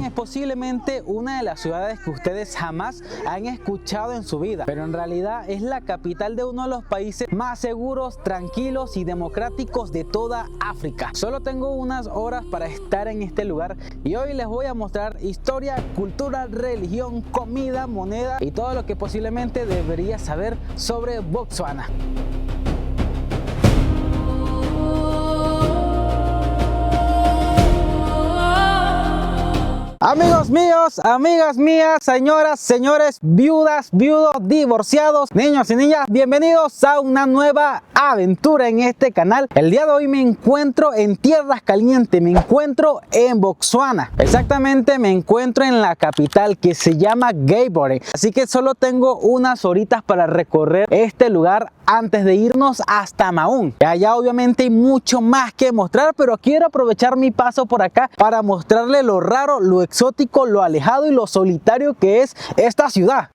es posiblemente una de las ciudades que ustedes jamás han escuchado en su vida, pero en realidad es la capital de uno de los países más seguros, tranquilos y democráticos de toda África. Solo tengo unas horas para estar en este lugar y hoy les voy a mostrar historia, cultura, religión, comida, moneda y todo lo que posiblemente deberías saber sobre Botsuana. Amigos míos, amigas mías, señoras, señores, viudas, viudos, divorciados, niños y niñas, bienvenidos a una nueva aventura en este canal. El día de hoy me encuentro en tierras calientes, me encuentro en Botsuana. Exactamente, me encuentro en la capital que se llama Gaborone. Así que solo tengo unas horitas para recorrer este lugar antes de irnos hasta Maun. Allá obviamente hay mucho más que mostrar, pero quiero aprovechar mi paso por acá para mostrarle lo raro, lo exótico, lo alejado y lo solitario que es esta ciudad.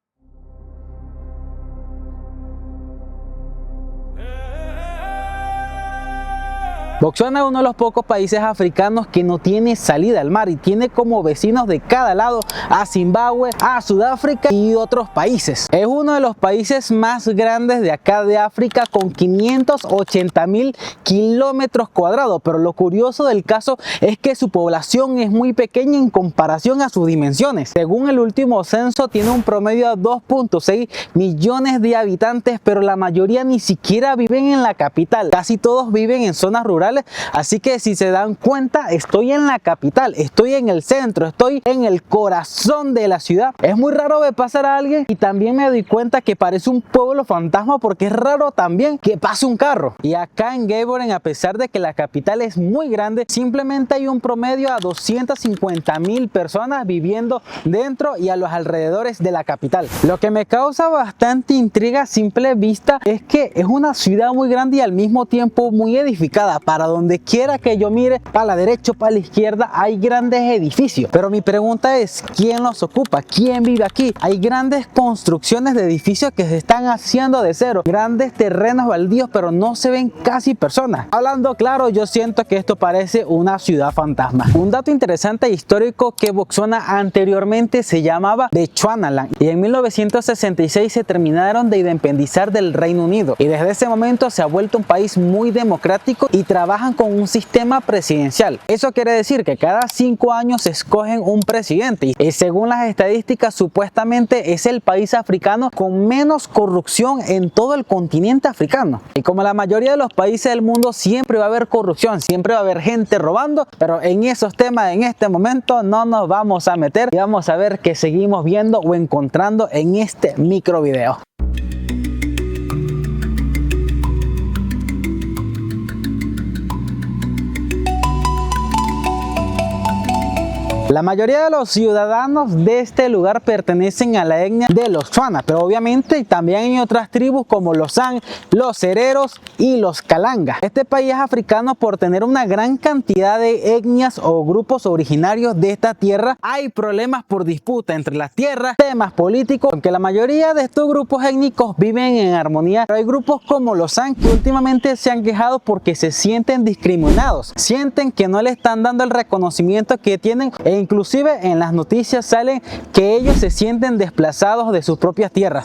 Botsuana es uno de los pocos países africanos que no tiene salida al mar y tiene como vecinos de cada lado a Zimbabue, a Sudáfrica y otros países. Es uno de los países más grandes de acá de África con 580.000 kilómetros cuadrados, pero lo curioso del caso es que su población es muy pequeña en comparación a sus dimensiones. Según el último censo tiene un promedio de 2.6 millones de habitantes, pero la mayoría ni siquiera viven en la capital, casi todos viven en zonas rurales. Así que si se dan cuenta, estoy en la capital, estoy en el centro, estoy en el corazón de la ciudad. Es muy raro ver pasar a alguien y también me doy cuenta que parece un pueblo fantasma porque es raro también que pase un carro. Y acá en Gaborone, a pesar de que la capital es muy grande, simplemente hay un promedio a 250.000 personas viviendo dentro y a los alrededores de la capital. Lo que me causa bastante intriga a simple vista es que es una ciudad muy grande y al mismo tiempo muy edificada. Para donde quiera que yo mire, para la derecha o para la izquierda, hay grandes edificios. Pero mi pregunta es, ¿quién los ocupa? ¿Quién vive aquí? Hay grandes construcciones de edificios que se están haciendo de cero. Grandes terrenos baldíos, pero no se ven casi personas. Hablando claro, yo siento que esto parece una ciudad fantasma. Un dato interesante e histórico que Botsuana anteriormente se llamaba Bechuanaland. Y en 1966 se terminaron de independizar del Reino Unido. Y desde ese momento se ha vuelto un país muy democrático y trabajan con un sistema presidencial. Eso quiere decir que cada 5 años se escogen un presidente y según las estadísticas supuestamente es el país africano con menos corrupción en todo el continente africano. Y como la mayoría de los países del mundo siempre va a haber corrupción, siempre va a haber gente robando, pero en esos temas en este momento no nos vamos a meter y vamos a ver qué seguimos viendo o encontrando en este micro video. La mayoría de los ciudadanos de este lugar pertenecen a la etnia de los Tswana, pero obviamente también hay otras tribus como los San, los Hereros y los Kalanga. Este país es africano por tener una gran cantidad de etnias o grupos originarios de esta tierra. Hay problemas por disputa entre las tierras, temas políticos, aunque la mayoría de estos grupos étnicos viven en armonía. Pero hay grupos como los San que últimamente se han quejado porque se sienten discriminados, sienten que no le están dando el reconocimiento que tienen e inclusive en las noticias sale que ellos se sienten desplazados de sus propias tierras.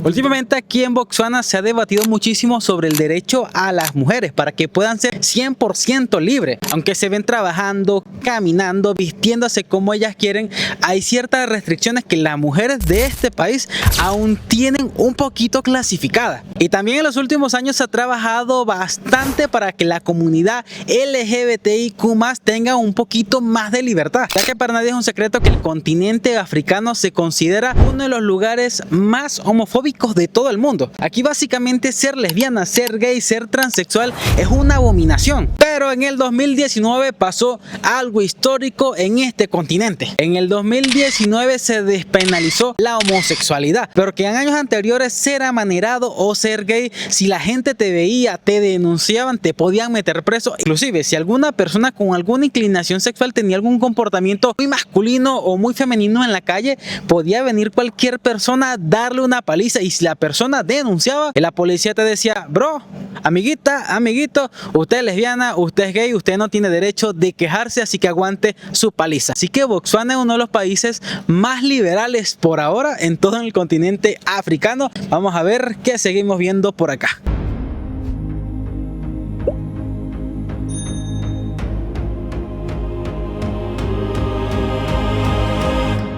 Últimamente aquí en Botsuana se ha debatido muchísimo sobre el derecho a las mujeres para que puedan ser 100% libres. Aunque se ven trabajando, caminando, vistiéndose como ellas quieren, hay ciertas restricciones que las mujeres de este país aún tienen un poquito clasificadas. Y también en los últimos años se ha trabajado bastante para que la comunidad LGBTIQ+ tenga un poquito más de libertad, ya que para nadie es un secreto que el continente africano se considera uno de los lugares más homofóbicos de todo el mundo. Aquí básicamente ser lesbiana, ser gay, ser transexual es una abominación. Pero en el 2019 pasó algo histórico en este continente. En el 2019 se despenalizó la homosexualidad, pero que en años anteriores ser amanerado o ser gay, si la gente te veía, te denunciaban, te podían meter preso. Inclusive si alguna persona con alguna inclinación sexual tenía algún comportamiento muy masculino o muy femenino en la calle, podía venir cualquier persona, darle una paliza y si la persona denunciaba, la policía te decía: bro, amiguita, amiguito, usted es lesbiana, usted es gay, usted no tiene derecho de quejarse, así que aguante su paliza. Así que Botsuana es uno de los países más liberales por ahora en todo el continente africano. Vamos a ver qué seguimos viendo por acá.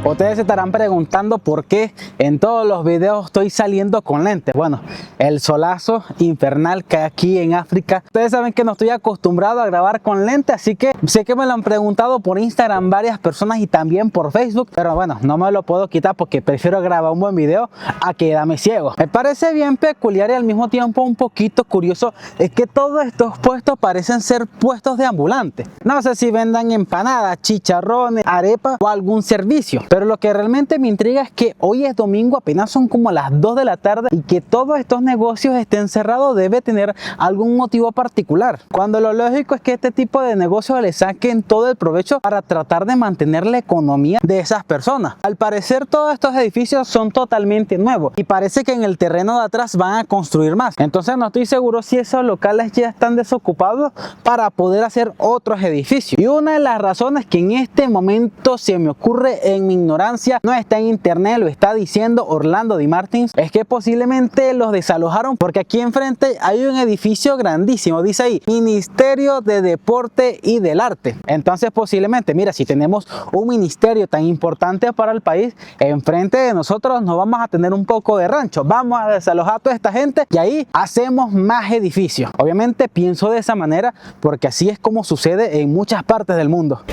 Ustedes se estarán preguntando por qué en todos los videos estoy saliendo con lentes. Bueno, el solazo infernal que hay aquí en África. Ustedes saben que no estoy acostumbrado a grabar con lentes, así que sé que me lo han preguntado por Instagram varias personas y también por Facebook. Pero bueno, no me lo puedo quitar porque prefiero grabar un buen video a quedarme ciego. Me parece bien peculiar y al mismo tiempo un poquito curioso es que todos estos puestos parecen ser puestos de ambulantes. No sé si vendan empanadas, chicharrones, arepas o algún servicio. Pero lo que realmente me intriga es que hoy es domingo, apenas son como las 2 de la tarde y que todos estos negocios estén cerrados debe tener algún motivo particular. Cuando lo lógico es que este tipo de negocios le saquen todo el provecho para tratar de mantener la economía de esas personas. Al parecer todos estos edificios son totalmente nuevos y parece que en el terreno de atrás van a construir más. Entonces no estoy seguro si esos locales ya están desocupados para poder hacer otros edificios. Y una de las razones que en este momento se me ocurre en mi ignorancia, no está en internet, lo está diciendo Orlando Di Martins, es que posiblemente los desalojaron porque aquí enfrente hay un edificio grandísimo, dice ahí Ministerio de Deporte y del Arte. Entonces posiblemente, mira, si tenemos un ministerio tan importante para el país, enfrente de nosotros nos vamos a tener un poco de rancho, vamos a desalojar a toda esta gente y ahí hacemos más edificios. Obviamente pienso de esa manera porque así es como sucede en muchas partes del mundo.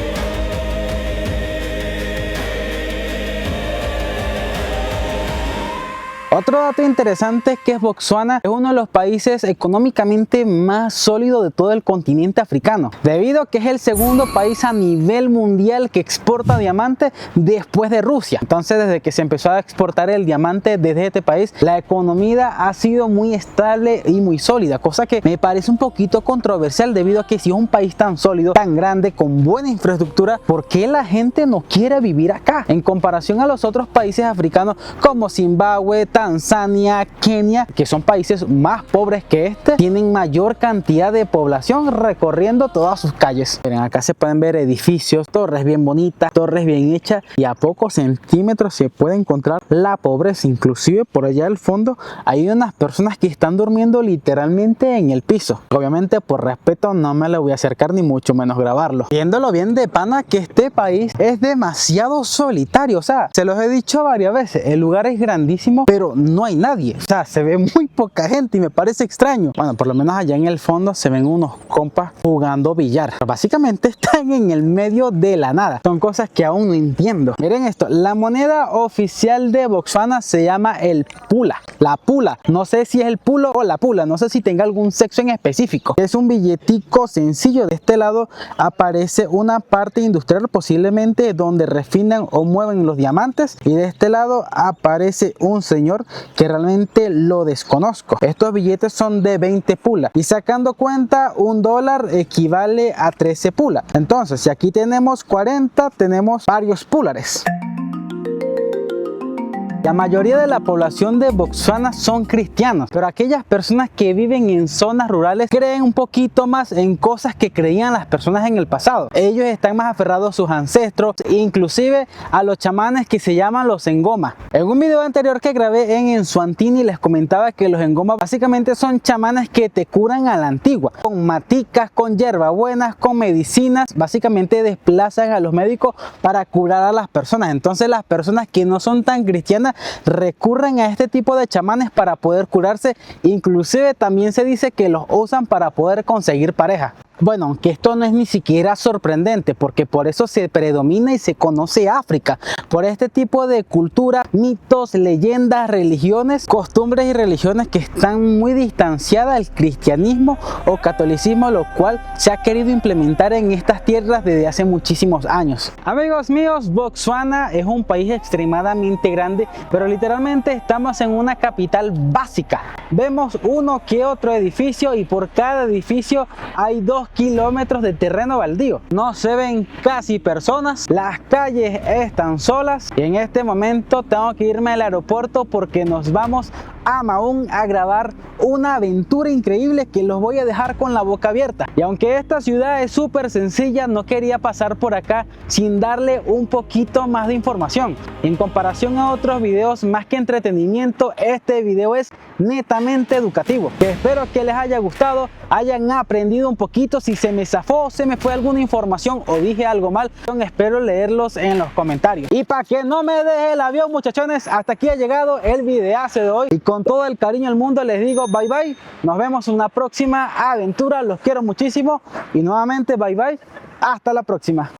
Otro dato interesante es que Botsuana es uno de los países económicamente más sólidos de todo el continente africano, debido a que es el segundo país a nivel mundial que exporta diamantes después de Rusia. Entonces, desde que se empezó a exportar el diamante desde este país, la economía ha sido muy estable y muy sólida, cosa que me parece un poquito controversial debido a que si es un país tan sólido, tan grande, con buena infraestructura, ¿por qué la gente no quiere vivir acá? En comparación a los otros países africanos como Zimbabue, Tanzania, Kenia, que son países más pobres que este, tienen mayor cantidad de población recorriendo todas sus calles. Miren, acá se pueden ver edificios, torres bien bonitas, torres bien hechas y a pocos centímetros se puede encontrar la pobreza. Inclusive por allá al fondo hay unas personas que están durmiendo literalmente en el piso. Obviamente por respeto no me le voy a acercar ni mucho menos grabarlo. Viéndolo bien de pana que este país es demasiado solitario, o sea, se los he dicho varias veces, el lugar es grandísimo pero no hay nadie, o sea, se ve muy poca gente y me parece extraño. Bueno, por lo menos allá en el fondo se ven unos compas jugando billar. Pero básicamente están en el medio de la nada. Son cosas que aún no entiendo. Miren esto, la moneda oficial de Botsuana se llama el pula. La pula, no sé si es el pulo o la pula, no sé si tenga algún sexo en específico. Es un billetico sencillo. De este lado aparece una parte industrial, posiblemente donde refinan o mueven los diamantes, y de este lado aparece un señor que realmente lo desconozco. Estos billetes son de 20 pulas y sacando cuenta $1 equivale a 13 pulas. Entonces si aquí tenemos 40, tenemos varios pulares. La mayoría de la población de Botsuana son cristianos, pero aquellas personas que viven en zonas rurales creen un poquito más en cosas que creían las personas en el pasado. Ellos están más aferrados a sus ancestros, inclusive a los chamanes que se llaman los Ngoma. En un video anterior que grabé en Swatini les comentaba que los Ngoma básicamente son chamanes que te curan a la antigua, con maticas, con hierbabuenas, con medicinas. Básicamente desplazan a los médicos para curar a las personas. Entonces las personas que no son tan cristianas recurren a este tipo de chamanes para poder curarse. Inclusive también se dice que los usan para poder conseguir pareja. Bueno, aunque esto no es ni siquiera sorprendente, porque por eso se predomina y se conoce África, por este tipo de cultura, mitos, leyendas, religiones, costumbres y religiones que están muy distanciadas del cristianismo o catolicismo, lo cual se ha querido implementar en estas tierras desde hace muchísimos años. Amigos míos, Botsuana es un país extremadamente grande, pero literalmente estamos en una capital básica. Vemos uno que otro edificio y por cada edificio hay 2 kilómetros de terreno baldío. No se ven casi personas, las calles están solas y en este momento tengo que irme al aeropuerto porque nos vamos a Mahón a grabar una aventura increíble que los voy a dejar con la boca abierta. Y aunque esta ciudad es súper sencilla, no quería pasar por acá sin darle un poquito más de información. En comparación a otros videos, más que entretenimiento, este video es netamente educativo, que espero que les haya gustado, hayan aprendido un poquito. Si se me zafó, se me fue alguna información o dije algo mal, espero leerlos en los comentarios. Y para que no me deje el avión, muchachones, hasta aquí ha llegado el videazo de hoy y con todo el cariño del mundo les digo bye bye, nos vemos en una próxima aventura, los quiero muchísimo y nuevamente bye bye, hasta la próxima.